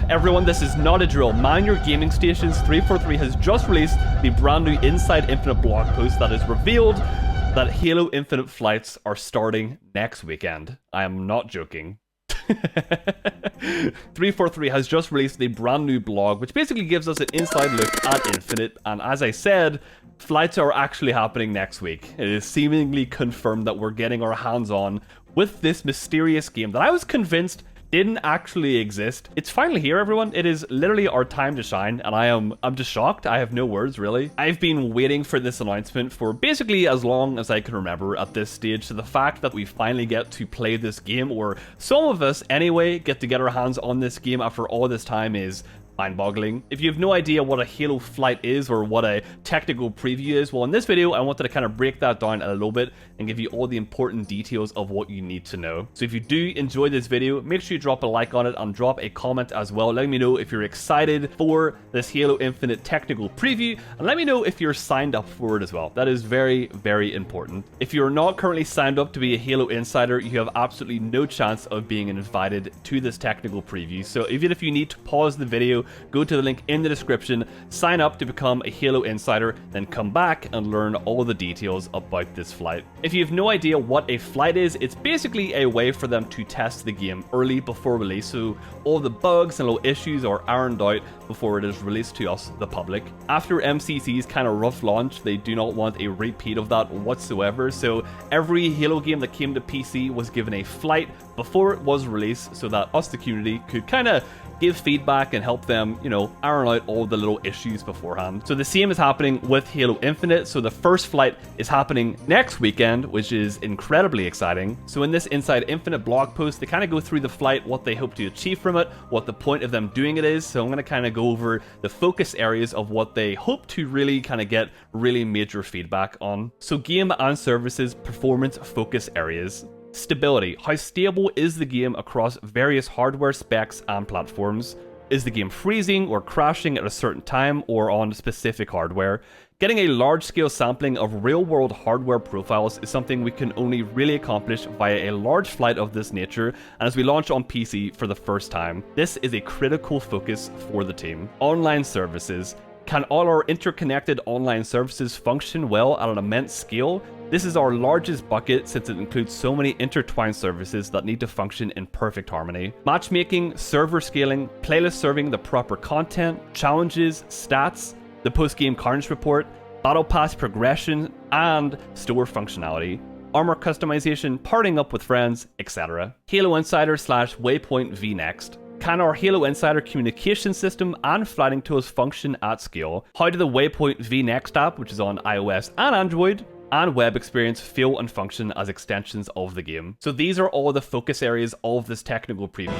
Everyone, this is not a drill. Man your gaming stations. 343 has just released the brand new Inside Infinite blog post that has revealed that Halo Infinite flights are starting next weekend. I am not joking. 343 has just released the brand new blog, which basically gives us an inside look at Infinite, and as I said, flights are actually happening next week. It is seemingly confirmed that we're getting our hands on with this mysterious game that I was convinced didn't actually exist. It's finally here, everyone. It is literally our time to shine, and I'm just shocked. I have no words, really. I've been waiting for this announcement for basically as long as I can remember at this stage, so the fact that we finally get to play this game, or some of us anyway, get to get our hands on this game after all this time is mind-boggling. If you have no idea what a Halo flight is or what a technical preview is, well, in this video I wanted to kind of break that down a little bit and give you all the important details of what you need to know. So if you do enjoy this video, make sure you drop a like on it and drop a comment as well. Let me know if you're excited for this Halo Infinite technical preview, and let me know if you're signed up for it as well. That is very, very important. If you're not currently signed up to be a Halo Insider, you have absolutely no chance of being invited to this technical preview. So even if you need to pause the video, go to the link in the description, sign up to become a Halo Insider, then come back and learn all the details about this flight. If you have no idea what a flight is, it's basically a way for them to test the game early before release, so all the bugs and little issues are ironed out before it is released to us, the public. After MCC's kind of rough launch, they do not want a repeat of that whatsoever, so every Halo game that came to PC was given a flight before it was released so that us, the community, could kind of give feedback and help them, you know, iron out all the little issues beforehand. So the same is happening with Halo Infinite. So the first flight is happening next weekend, which is incredibly exciting. So in this Inside Infinite blog post, they kind of go through the flight, what they hope to achieve from it, what the point of them doing it is. So I'm going to kind of go over the focus areas of what they hope to really kind of get really major feedback on. So game and services performance focus areas. Stability. How stable is the game across various hardware specs and platforms? Is the game freezing or crashing at a certain time or on specific hardware? Getting a large-scale sampling of real-world hardware profiles is something we can only really accomplish via a large flight of this nature, and as we launch on PC for the first time, this is a critical focus for the team. Online services. Can all our interconnected online services function well at an immense scale? This is our largest bucket since it includes so many intertwined services that need to function in perfect harmony. Matchmaking, server scaling, playlist serving the proper content, challenges, stats, the post-game carnage report, battle pass progression, and store functionality. Armor customization, partying up with friends, etc. Halo Insider / Waypoint vNext. Can our Halo Insider communication system and flighting tools function at scale? How do the Waypoint vNext app, which is on iOS and Android, and web experience feel and function as extensions of the game? So these are all the focus areas of this technical preview.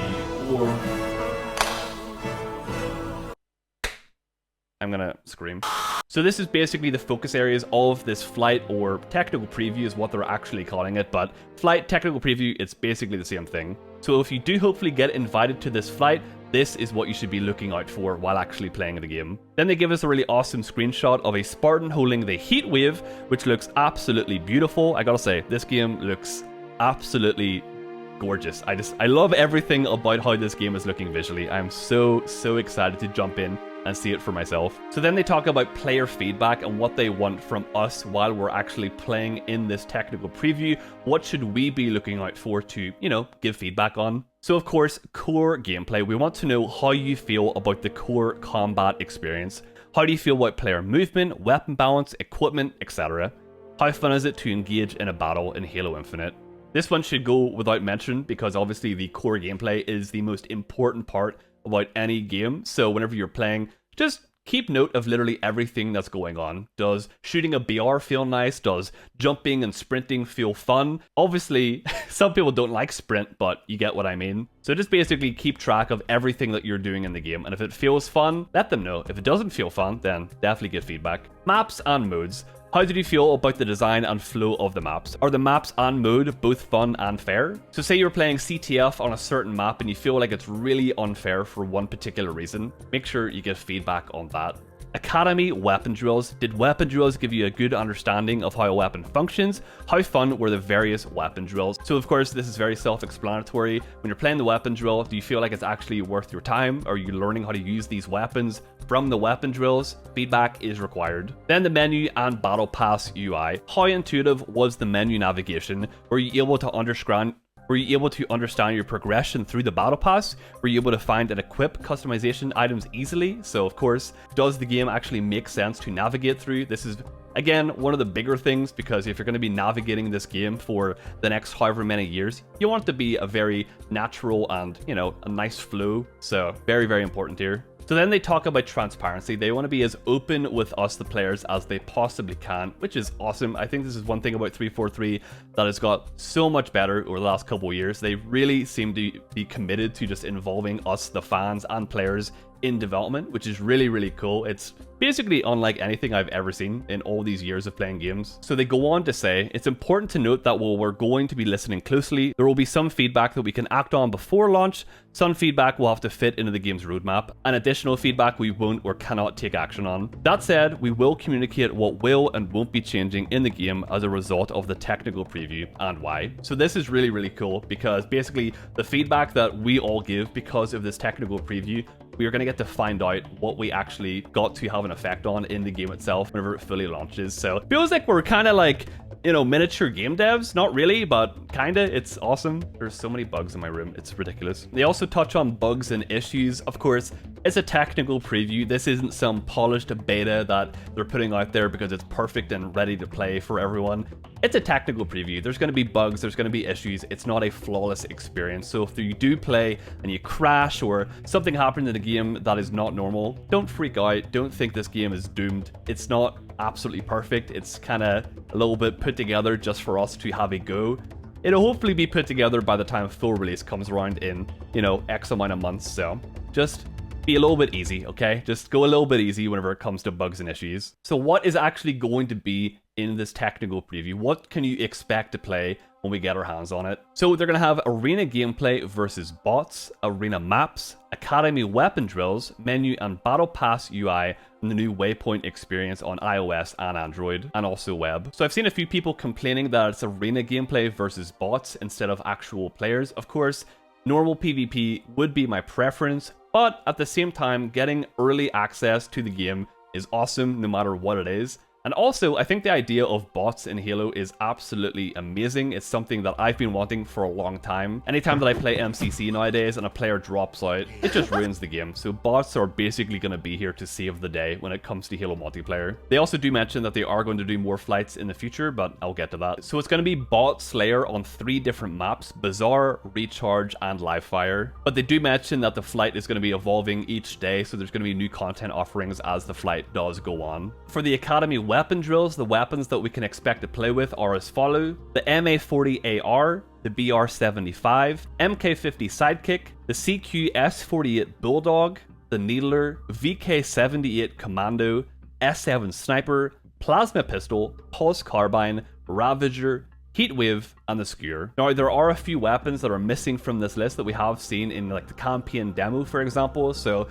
I'm gonna scream. So this is basically the focus areas of this flight, or technical preview is what they're actually calling it, but flight, technical preview, it's basically the same thing. So if you do hopefully get invited to this flight, this is what you should be looking out for while actually playing the game. Then they give us a really awesome screenshot of a Spartan holding the Heat Wave, which looks absolutely beautiful. I gotta say, this game looks absolutely gorgeous. I love everything about how this game is looking visually. I'm so excited to jump in and see it for myself. So then they talk about player feedback and what they want from us while we're actually playing in this technical preview. What should we be looking out for to, you know, give feedback on? So of course, core gameplay. We want to know how you feel about the core combat experience. How do you feel about player movement, weapon balance, equipment, etc.? How fun is it to engage in a battle in Halo Infinite? This one should go without mention because obviously the core gameplay is the most important part about any game. So whenever you're playing, just keep note of literally everything that's going on. Does shooting a BR feel nice? Does jumping and sprinting feel fun? Obviously, some people don't like sprint, but you get what I mean. So just basically keep track of everything that you're doing in the game, and if it feels fun, let them know. If it doesn't feel fun, then definitely get feedback. Maps and modes. How did you feel about the design and flow of the maps? Are the maps and mode both fun and fair? So say you're playing CTF on a certain map and you feel like it's really unfair for one particular reason, make sure you give feedback on that. Academy weapon drills. Did weapon drills give you a good understanding of how a weapon functions? How fun were the various weapon drills? So of course, this is very self-explanatory. When you're playing the weapon drill, do you feel like it's actually worth your time? Are you learning how to use these weapons from the weapon drills? Feedback is required. Then the menu and battle pass UI. How intuitive was the menu navigation? Were you able to understand your progression through the battle pass? Were you able to find and equip customization items easily? So of course, does the game actually make sense to navigate through? This is, again, one of the bigger things, because if you're going to be navigating this game for the next however many years, you want it to be a very natural and, you know, a nice flow. So very, very important here. So then they talk about transparency. They want to be as open with us, the players, as they possibly can, which is awesome. I think this is one thing about 343 that has got so much better over the last couple of years. They really seem to be committed to just involving us, the fans and players, in development, which is really, really cool. It's basically unlike anything I've ever seen in all these years of playing games. So they go on to say, it's important to note that while we're going to be listening closely, there will be some feedback that we can act on before launch, some feedback will have to fit into the game's roadmap, and additional feedback we won't or cannot take action on. That said, we will communicate what will and won't be changing in the game as a result of the technical preview and why. So this is really, really cool, because basically the feedback that we all give because of this technical preview, we are going to get to find out what we actually got to have an effect on in the game itself whenever it fully launches. So it feels like we're kind of like, you know, miniature game devs. Not really, but kind of. It's awesome. There's so many bugs in my room. It's ridiculous. They also touch on bugs and issues. Of course, it's a technical preview. This isn't some polished beta that they're putting out there because it's perfect and ready to play for everyone. It's a technical preview. There's going to be bugs. There's going to be issues. It's not a flawless experience. So if you do play and you crash or something happened in the game that is not normal, don't freak out. Don't think this game is doomed. It's not absolutely perfect. It's kind of a little bit put together just for us to have a go. It'll hopefully be put together by the time full release comes around in, you know, X amount of months. So just be a little bit easy, okay? Just go a little bit easy whenever it comes to bugs and issues. So what is actually going to be in this technical preview? What can you expect to play when we get our hands on it? So they're going to have arena gameplay versus bots, arena maps, academy weapon drills, menu and battle pass UI, and the new waypoint experience on iOS and Android, and also web. So I've seen a few people complaining that it's arena gameplay versus bots instead of actual players. Of course, normal PvP would be my preference, but at the same time, getting early access to the game is awesome no matter what it is. And also, I think the idea of bots in Halo is absolutely amazing. It's something that I've been wanting for a long time. Anytime that I play MCC nowadays and a player drops out, it just ruins the game. So bots are basically going to be here to save the day when it comes to Halo multiplayer. They also do mention that they are going to do more flights in the future, but I'll get to that. So it's going to be Bot Slayer on 3 different maps: Bazaar, Recharge, and Livefire. But they do mention that the flight is going to be evolving each day, so there's going to be new content offerings as the flight does go on. For the Academy weapon drills, the weapons that we can expect to play with are as follow: the MA40AR, the BR75, MK50 Sidekick, the CQS48 Bulldog, the Needler, VK78 Commando, S7 Sniper, Plasma Pistol, Pulse Carbine, Ravager, Heatwave, and the Skewer. Now, there are a few weapons that are missing from this list that we have seen in like the campaign demo, for example, so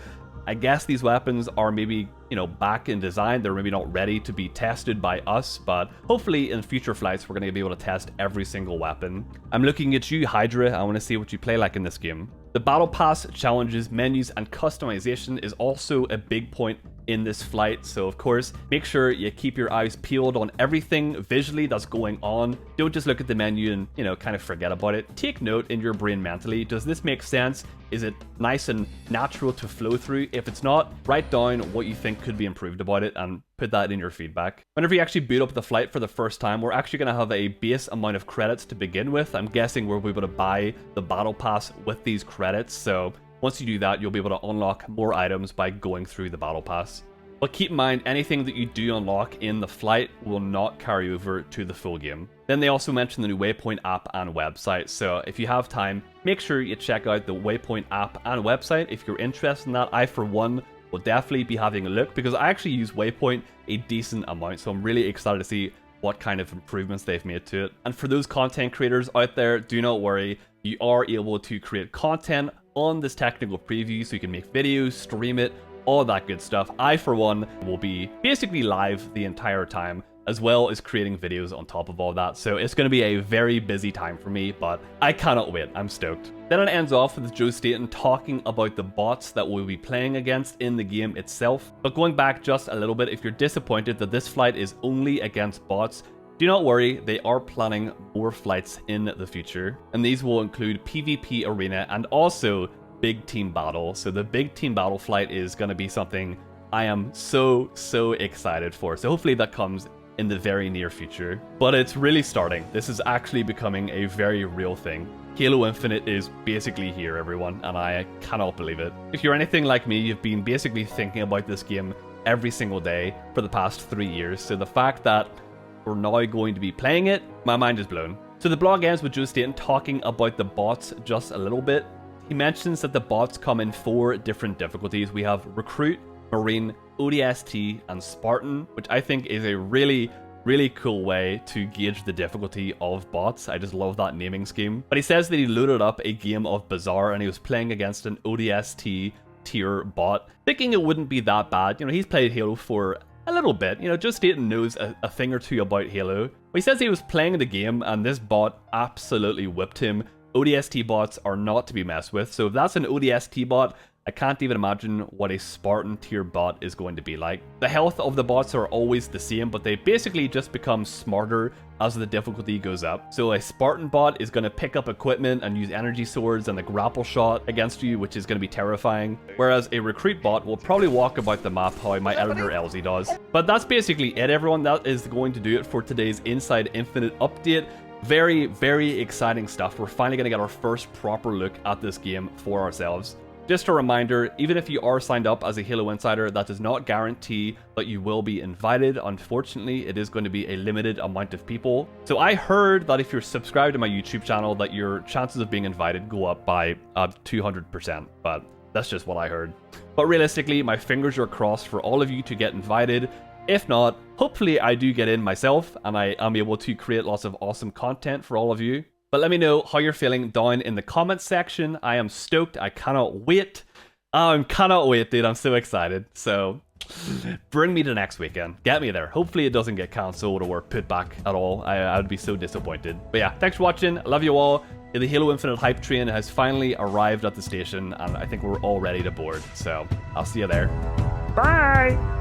I guess these weapons are maybe, you know, back in design. They're maybe not ready to be tested by us, but hopefully in future flights, we're going to be able to test every single weapon. I'm looking at you, Hydra. I want to see what you play like in this game. The Battle Pass, challenges, menus, and customization is also a big point in this flight, so of course make sure you keep your eyes peeled on everything visually that's going on. Don't just look at the menu and, you know, kind of forget about it. Take note in your brain mentally. Does this make sense? Is it nice and natural to flow through? If it's not, write down what you think could be improved about it and put that in your feedback. Whenever you actually boot up the flight for the first time, we're actually going to have a base amount of credits to begin with. I'm guessing we'll be able to buy the battle pass with these credits, so once you do that, you'll be able to unlock more items by going through the battle pass. But keep in mind, anything that you do unlock in the flight will not carry over to the full game. Then they also mention the new Waypoint app and website, so if you have time, make sure you check out the Waypoint app and website if you're interested in that. I, for one, will definitely be having a look because I actually use Waypoint a decent amount, so I'm really excited to see what kind of improvements they've made to it. And for those content creators out there, do not worry, you are able to create content on this technical preview, so you can make videos, stream it, all that good stuff. I, for one, will be basically live the entire time, as well as creating videos on top of all that. So it's going to be a very busy time for me, but I cannot wait. I'm stoked. Then it ends off with Joe Staten talking about the bots that we'll be playing against in the game itself. But going back just a little bit, if you're disappointed that this flight is only against bots, do not worry, they are planning more flights in the future. And these will include PvP arena and also big team battle. So the big team battle flight is going to be something I am so excited for. So hopefully that comes in the very near future. But it's really starting. This is actually becoming a very real thing. Halo Infinite is basically here, everyone, and I cannot believe it. If you're anything like me, you've been basically thinking about this game every single day for the past 3 years. So the fact that we're now going to be playing it, my mind is blown. So the blog ends with Joe Staten talking about the bots just a little bit. He mentions that the bots come in 4 different difficulties. We have Recruit, Marine, ODST, and Spartan, which I think is a really cool way to gauge the difficulty of bots. I just love that naming scheme. But he says that he loaded up a game of Bazaar and he was playing against an ODST tier bot, thinking it wouldn't be that bad. You know, he's played Halo for a little bit. You know, Joe Staten knows a thing or two about Halo. But he says he was playing the game and this bot absolutely whipped him. ODST bots are not to be messed with. So if that's an ODST bot, I can't even imagine what a Spartan tier bot is going to be like. The health of the bots are always the same, but they basically just become smarter as the difficulty goes up. So a Spartan bot is going to pick up equipment and use energy swords and the grapple shot against you, which is going to be terrifying. Whereas a recruit bot will probably walk about the map how my editor Elsie does. But that's basically it, everyone. That is going to do it for today's Inside Infinite update. Very exciting stuff. We're finally going to get our first proper look at this game for ourselves. Just a reminder, even if you are signed up as a Halo Insider, that does not guarantee that you will be invited. Unfortunately, it is going to be a limited amount of people. So I heard that if you're subscribed to my YouTube channel, that your chances of being invited go up by 200%, but that's just what I heard. But realistically, my fingers are crossed for all of you to get invited. If not, hopefully I do get in myself and I am able to create lots of awesome content for all of you. But let me know how you're feeling down in the comments section. I am stoked. I cannot wait. I cannot wait, dude. I'm so excited. So bring me to next weekend. Get me there. Hopefully it doesn't get cancelled or put back at all. I would be so disappointed. But yeah, thanks for watching. I love you all. The Halo Infinite hype train has finally arrived at the station and I think we're all ready to board. So I'll see you there. Bye!